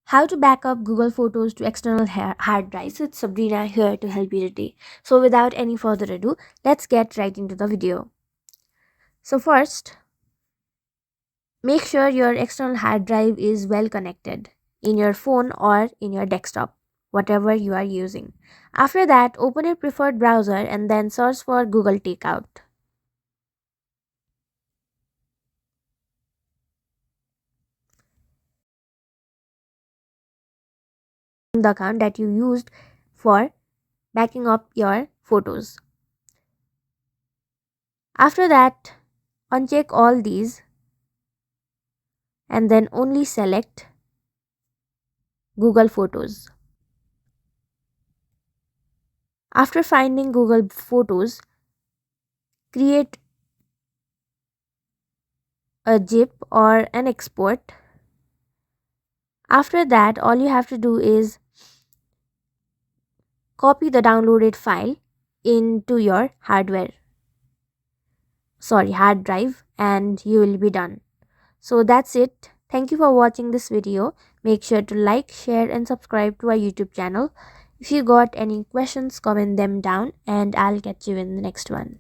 How to back up Google Photos to external hard drives. It's Sabrina here to help you today. So without any further ado, let's get right into the video. So first, make sure your external hard drive is well connected in your phone or in your desktop, whatever you are using. After that, open your preferred browser and then search for Google Takeout. The account that you used for backing up your photos. After that, uncheck all these and then only select Google Photos. After finding Google Photos, create a zip or an export. After that, all you have to do is copy the downloaded file into your hard drive, and you will be done. So that's it. Thank you for watching this video. Make sure to like, share and subscribe to our YouTube channel. If you got any questions, comment them down and I'll catch you in the next one.